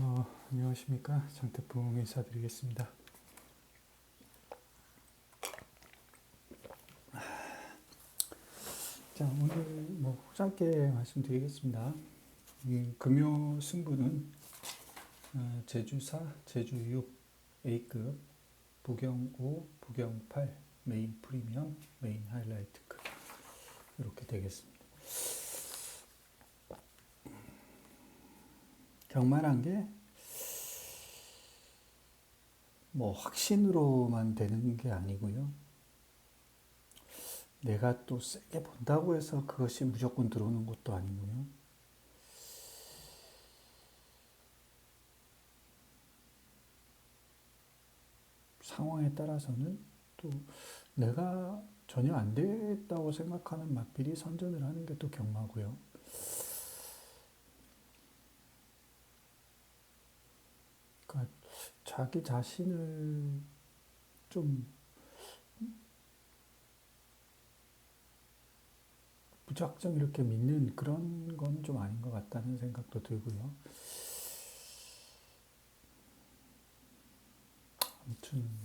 안녕하십니까. 장태풍 인사드리겠습니다. 자, 오늘 짧게 말씀드리겠습니다. 금요 승부는 제주 4, 제주 6, A급, 부경 5, 부경 8, 메인 프리미엄, 메인 하이라이트급 이렇게 되겠습니다. 경만한 게 확신으로만 되는 게 아니고요. 내가 또 세게 본다고 해서 그것이 무조건 들어오는 것도 아니고요. 상황에 따라서는 또 내가 전혀 안 됐다고 생각하는 맛비리 선전을 하는 게 또 경마고요. 그러니까 자기 자신을 좀 무작정 이렇게 믿는 그런 건 좀 아닌 것 같다는 생각도 들고요. 아무튼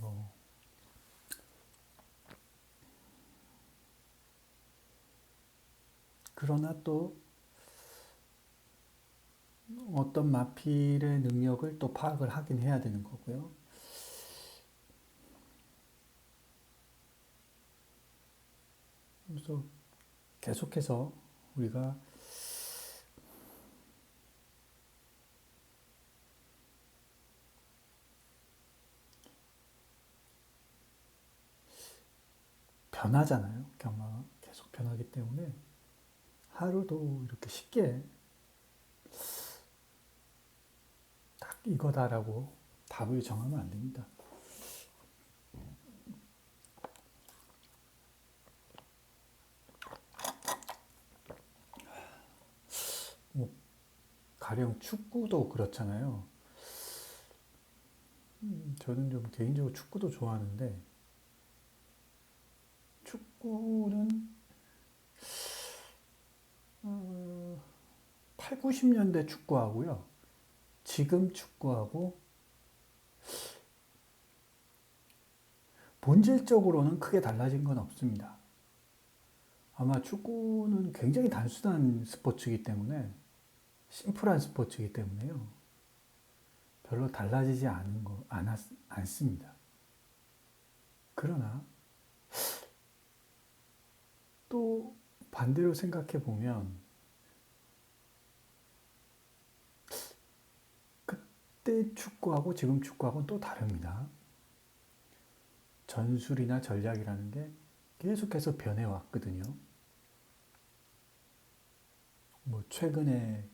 그러나 또 어떤 마필의 능력을 또 파악을 하긴 해야 되는 거고요. 그래서 계속해서 우리가 변하잖아요. 경마가 계속 변하기 때문에 하루도 이렇게 쉽게 딱 이거다라고 답을 정하면 안 됩니다. 가령 축구도 그렇잖아요. 저는 좀 개인적으로 축구도 좋아하는데 축구는 8, 90년대 축구하고요. 지금 축구하고 본질적으로는 크게 달라진 건 없습니다. 아마 축구는 굉장히 단순한 스포츠이기 때문에 심플한 스포츠이기 때문에요. 별로 달라지지 않습니다. 그러나 또 반대로 생각해 보면 그때 축구하고 지금 축구하고는 또 다릅니다. 전술이나 전략이라는 게 계속해서 변해왔거든요. 최근에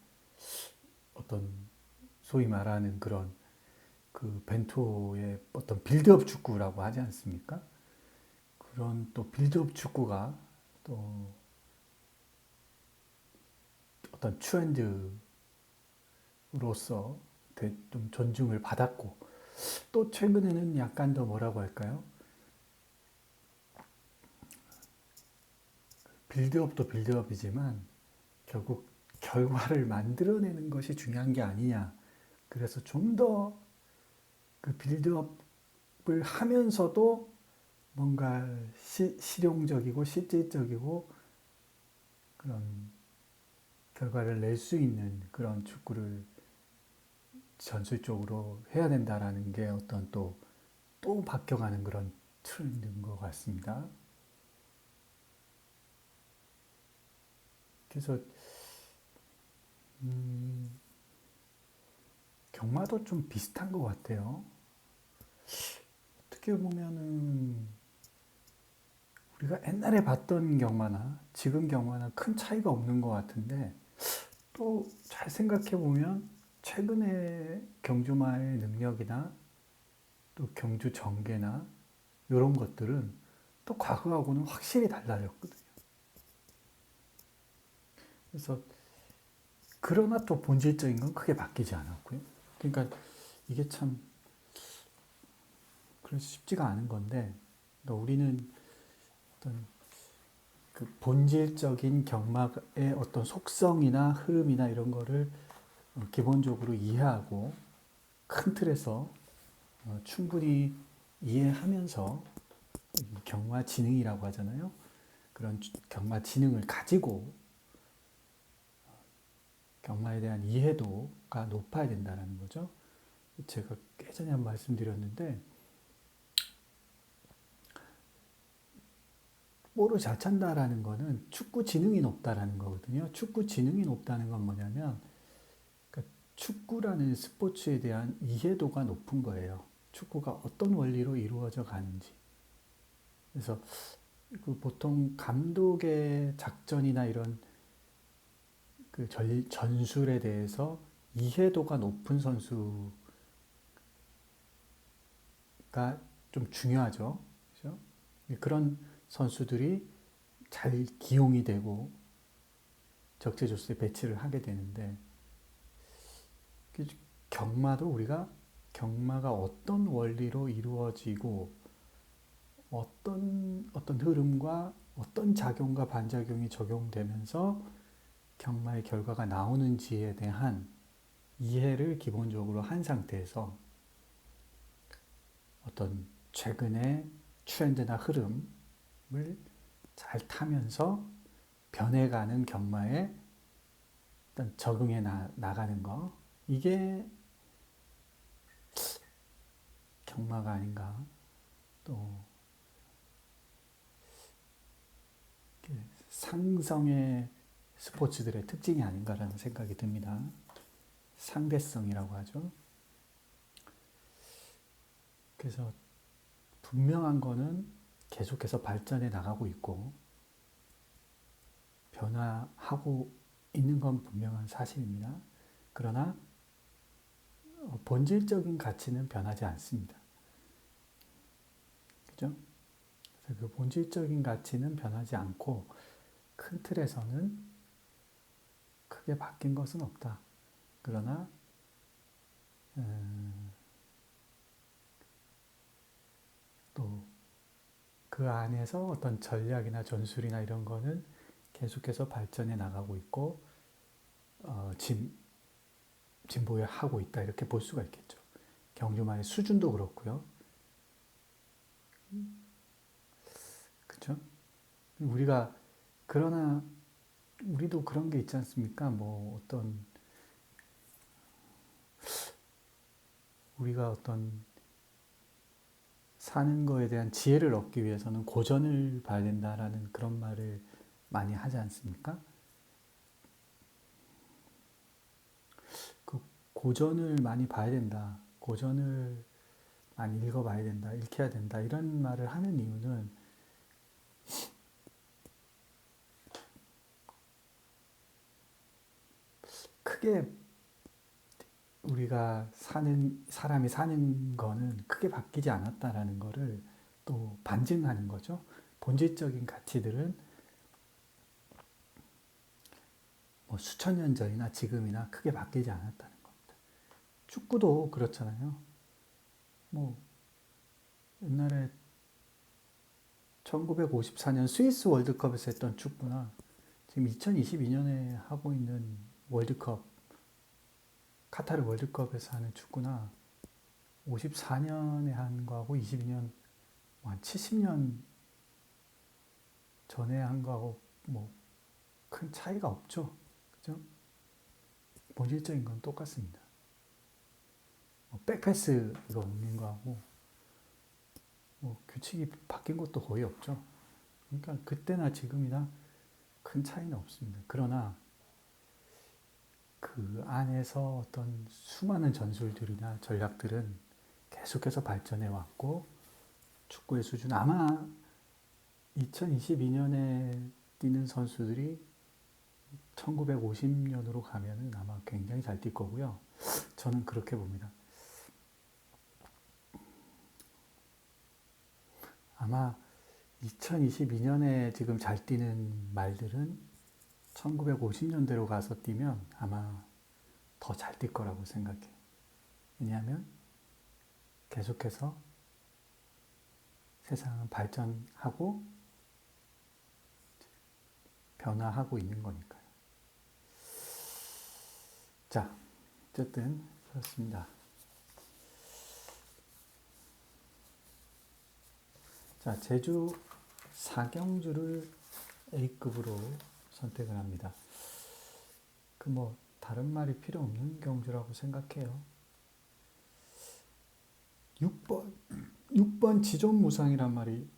어떤 소위 말하는 그런 그 벤토의 어떤 빌드업 축구라고 하지 않습니까? 그런 또 빌드업 축구가 또 어떤 트렌드로서 좀 존중을 받았고 또 최근에는 약간 더 뭐라고 할까요? 빌드업도 빌드업이지만 결국 결과를 만들어내는 것이 중요한 게 아니냐. 그래서 좀 더 그 빌드업을 하면서도 뭔가 실용적이고 실질적이고 그런 결과를 낼 수 있는 그런 축구를 전술적으로 해야 된다라는 게 어떤 또 바뀌어가는 그런 트렌드인 것 같습니다. 그래서 경마도 좀 비슷한 것 같아요. 어떻게 보면은 우리가 옛날에 봤던 경마나 지금 경마나 큰 차이가 없는 것 같은데 또 잘 생각해 보면 최근에 경주마의 능력이나 또 경주 전개나 이런 것들은 또 과거하고는 확실히 달라졌거든요. 그래서 그러나 또 본질적인 건 크게 바뀌지 않았고요. 그러니까 이게 참 그래서 쉽지가 않은 건데 우리는 어떤 그 본질적인 경마의 어떤 속성이나 흐름이나 이런 거를 기본적으로 이해하고 큰 틀에서 충분히 이해하면서 경마 지능이라고 하잖아요. 그런 경마 지능을 가지고 경마에 대한 이해도가 높아야 된다는 거죠. 제가 예전에 한번 말씀드렸는데 볼을 잘 찬다라는 거는 축구 지능이 높다라는 거거든요. 축구 지능이 높다는 건 뭐냐면 그러니까 축구라는 스포츠에 대한 이해도가 높은 거예요. 축구가 어떤 원리로 이루어져 가는지. 그래서 그 보통 감독의 작전이나 이런 그 전술에 대해서 이해도가 높은 선수가 좀 중요하죠. 그렇죠? 그런 선수들이 잘 기용이 되고 적재조수에 배치를 하게 되는데 경마도 우리가 경마가 어떤 원리로 이루어지고 어떤 흐름과 어떤 작용과 반작용이 적용되면서 경마의 결과가 나오는지에 대한 이해를 기본적으로 한 상태에서 어떤 최근의 트렌드나 흐름을 잘 타면서 변해가는 경마에 일단 적응해 나가는 거, 이게 경마가 아닌가. 또 상성의 스포츠들의 특징이 아닌가라는 생각이 듭니다. 상대성이라고 하죠. 그래서 분명한 거는 계속해서 발전해 나가고 있고 변화하고 있는 건 분명한 사실입니다. 그러나 본질적인 가치는 변하지 않습니다. 그죠? 그래서 그 본질적인 가치는 변하지 않고 큰 틀에서는 크게 바뀐 것은 없다. 그러나 또 그 안에서 어떤 전략이나 전술이나 이런 거는 계속해서 발전해 나가고 있고 진보하고 있다 이렇게 볼 수가 있겠죠. 경주만의 수준도 그렇고요. 그렇죠? 우리가 그러나 우리도 그런 게 있지 않습니까? 뭐 우리가 어떤 사는 거에 대한 지혜를 얻기 위해서는 고전을 봐야 된다라는 그런 말을 많이 하지 않습니까? 그 고전을 많이 봐야 된다. 고전을 많이 읽어봐야 된다. 읽혀야 된다. 이런 말을 하는 이유는 크게 우리가 사람이 사는 거는 크게 바뀌지 않았다라는 거를 또 반증하는 거죠. 본질적인 가치들은 뭐 수천 년 전이나 지금이나 크게 바뀌지 않았다는 겁니다. 축구도 그렇잖아요. 뭐 옛날에 1954년 스위스 월드컵에서 했던 축구나 지금 2022년에 하고 있는 월드컵, 카타르 월드컵에서 하는 축구나 54년에 한 거하고 22년, 한 70년 전에 한 거하고 뭐 큰 차이가 없죠. 그죠? 본질적인 건 똑같습니다. 백패스 이거 없는 거하고 뭐 규칙이 바뀐 것도 거의 없죠. 그러니까 그때나 지금이나 큰 차이는 없습니다. 그러나 그 안에서 어떤 수많은 전술들이나 전략들은 계속해서 발전해 왔고 축구의 수준 아마 2022년에 뛰는 선수들이 1950년으로 가면은 아마 굉장히 잘 뛸 거고요. 저는 그렇게 봅니다. 아마 2022년에 지금 잘 뛰는 말들은 1950년대로 가서 뛰면 아마 더 잘 뛸 거라고 생각해요. 왜냐하면 계속해서 세상은 발전하고 변화하고 있는 거니까요. 자, 어쨌든 그렇습니다. 자, 제주 사경주를 A급으로 선택을 합니다. 그 뭐 다른 말이 필요 없는 경주라고 생각해요. 6번 지존무상이란 말이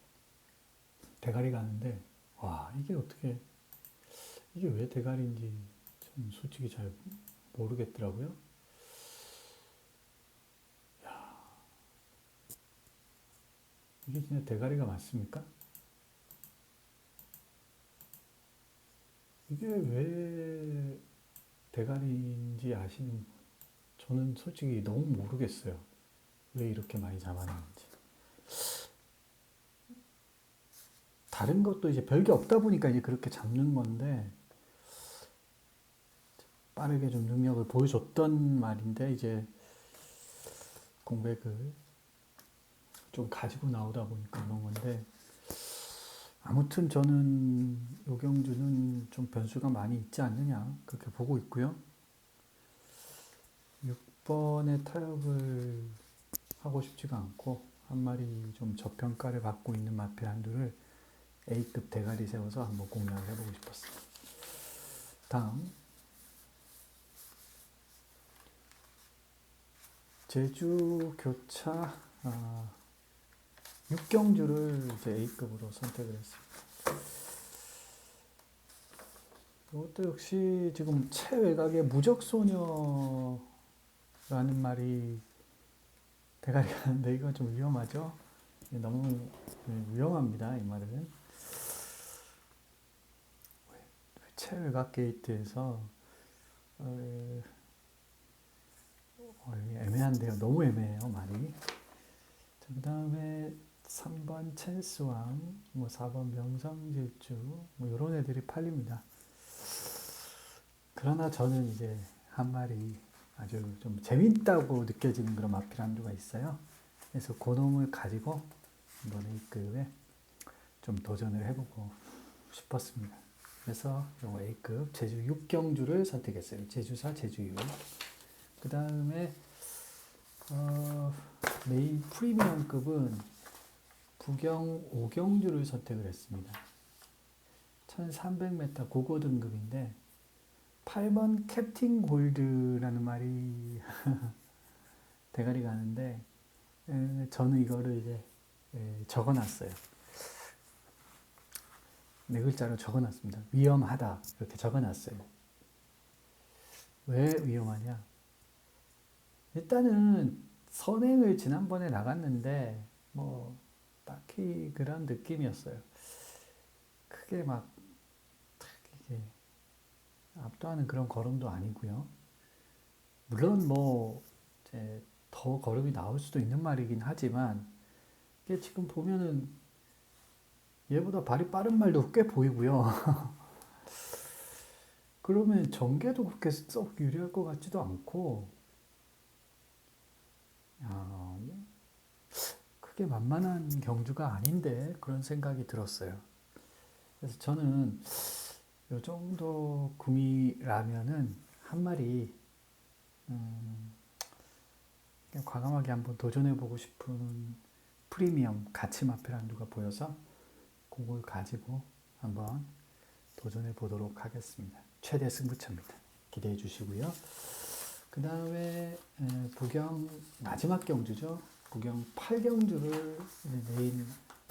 대가리 가는데, 와, 이게 왜 대가리인지 참 솔직히 잘 모르겠더라고요. 이게 진짜 대가리가 맞습니까? 이게 왜 대가리인지 아시는 분? 저는 솔직히 너무 모르겠어요. 왜 이렇게 많이 잡아놨는지. 다른 것도 이제 별게 없다 보니까 이제 그렇게 잡는 건데, 빠르게 좀 능력을 보여줬던 말인데, 이제 공백을 좀 가지고 나오다 보니까 그런 건데, 아무튼 저는 요경주는 좀 변수가 많이 있지 않느냐, 그렇게 보고 있고요. 6번의 타협을 하고 싶지가 않고, 한 마리 좀 저평가를 받고 있는 마필 한두를 A급 대가리 세워서 한번 공략을 해보고 싶었습니다. 다음, 제주 교차 6경주를 이제 A급으로 선택을 했습니다. 이것도 역시 지금 최외곽의 무적소녀라는 말이 대가리 가는데 이거 좀 위험하죠? 너무 위험합니다, 이 말은. 최외곽 게이트에서 애매한데요. 너무 애매해요, 말이. 그 다음에 3번 찬스왕, 뭐 4번 명성질주, 뭐 이런 애들이 팔립니다. 그러나 저는 이제 한 마리 아주 좀 재밌다고 느껴지는 그런 마필 한두가 있어요. 그래서 그 놈을 가지고 이번에 A급에 좀 도전을 해보고 싶었습니다. 그래서 요 A급 제주 6경주를 선택했어요. 제주사 제주 6. 그 다음에 메인 프리미엄급은 부경 5경주를 선택을 했습니다. 1300m 고고 등급인데 8번 캡틴 골드라는 말이 대가리 가는데 저는 이거를 이제 적어놨어요. 네 글자로 적어놨습니다. 위험하다 이렇게 적어놨어요. 왜 위험하냐? 일단은 선행을 지난번에 나갔는데 뭐 딱히 그런 느낌이었어요. 크게 막 이게 압도하는 그런 걸음도 아니고요. 물론 뭐 이제 더 걸음이 나올 수도 있는 말이긴 하지만 이게 지금 보면은 얘보다 발이 빠른 말도 꽤 보이고요. 그러면 전개도 그렇게 썩 유리할 것 같지도 않고 야, 크게 만만한 경주가 아닌데 그런 생각이 들었어요. 그래서 저는 이 정도 구미라면은 한 마리 과감하게 한번 도전해보고 싶은 프리미엄 가치 마필 한두가 보여서 그걸 가지고 한번 도전해 보도록 하겠습니다. 최대 승부처입니다. 기대해 주시고요. 그 다음에 부경 마지막 경주죠. 부경 8경주를 메인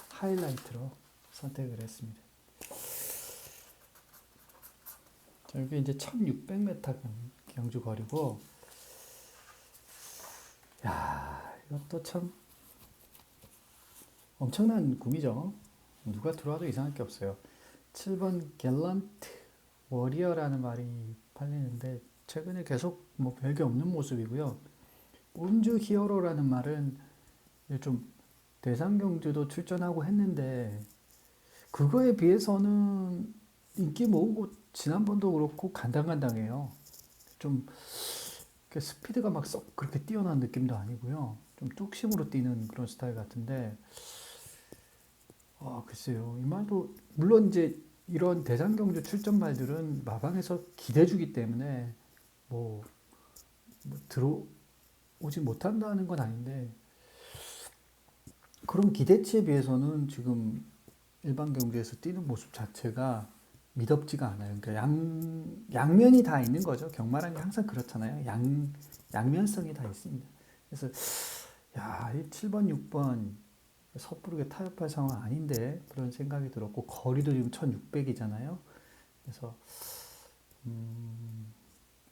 하이라이트로 선택을 했습니다. 자, 여기 이제 1600m 경주 거리고 야, 이것도 참 엄청난 구미죠. 누가 들어와도 이상할 게 없어요. 7번 갤런트 워리어라는 말이 팔리는데 최근에 계속 뭐 별게 없는 모습이고요. 운주 히어로라는 말은 좀 대상경주도 출전하고 했는데 그거에 비해서는 인기 모으고 지난번도 그렇고 간당간당해요. 좀 스피드가 막 썩 그렇게 뛰어난 느낌도 아니고요. 좀 뚝심으로 뛰는 그런 스타일 같은데 글쎄요. 이 말도 물론 이제 이런 대상경주 출전 말들은 마방에서 기대주기 때문에 뭐 들어오지 못한다는 건 아닌데 그런 기대치에 비해서는 지금 일반 경주에서 뛰는 모습 자체가 미덥지가 않아요. 그러니까 양면이 다 있는 거죠. 경마라는 게 항상 그렇잖아요. 양면성이 다 있습니다. 그래서 야, 이 7번, 6번 섣부르게 타협할 상황 아닌데 그런 생각이 들었고 거리도 지금 1600이잖아요. 그래서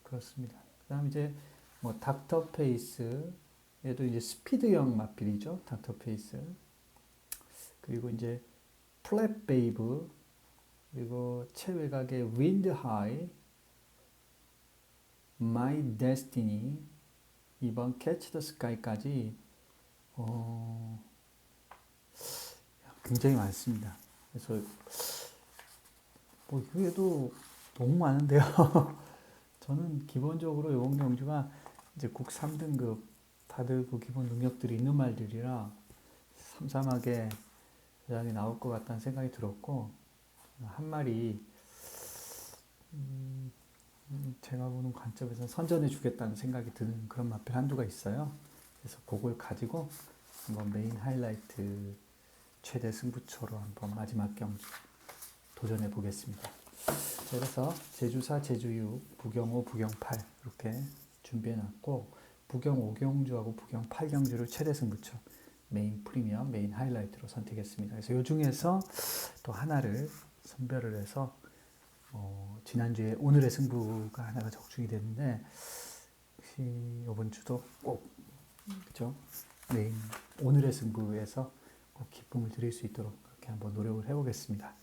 그렇습니다. 그다음 이제 뭐 닥터 페이스 얘도 이제 스피드형 마필이죠. 닥터 페이스. 그리고 이제 플랫 베이브 그리고 최외곽의 윈드 하이, 마이 데스티니, 이번 캐치 더 스카이까지 어, 굉장히 많습니다. 그래서 뭐 이외에도 너무 많은데요. 저는 기본적으로 이번 경주가 이제 국 3등급 다들 그 기본 능력들이 있는 말들이라 삼삼하게 대장이 나올 것 같다는 생각이 들었고 한 마리 제가 보는 관점에서 선전해 주겠다는 생각이 드는 그런 마필 한두가 있어요. 그래서 그걸 가지고 한번 메인 하이라이트 최대 승부처로 한번 마지막 경기 도전해 보겠습니다. 그래서 제주4, 제주6, 부경5, 부경8 이렇게 준비해 놨고 부경 5경주하고 부경 8경주를 최대 승부처 메인 프리미엄, 메인 하이라이트로 선택했습니다. 그래서 이 중에서 또 하나를 선별을 해서 지난주에 오늘의 승부가 하나가 적중이 됐는데 혹시 이번 주도 꼭 그죠? 메인 오늘의 승부에서 꼭 기쁨을 드릴 수 있도록 그렇게 한번 노력을 해보겠습니다.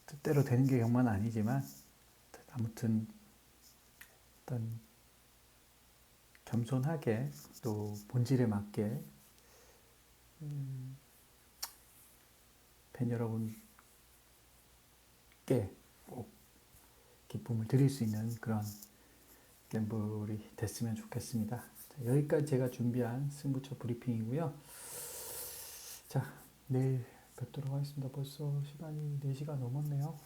뜻대로 되는 게 경마는 아니지만 아무튼 어떤 겸손하게 또 본질에 맞게 팬 여러분께 꼭 기쁨을 드릴 수 있는 그런 갬블이 됐으면 좋겠습니다. 자, 여기까지 제가 준비한 승부처 브리핑이고요. 자, 내일 뵙도록 하겠습니다. 벌써 시간이 4시가 넘었네요.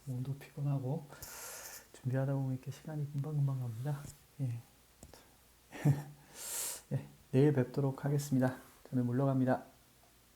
몸도 피곤하고 준비하다 보면 이렇게 시간이 금방금방 갑니다. 예. 예, 내일 뵙도록 하겠습니다. 저는 물러갑니다.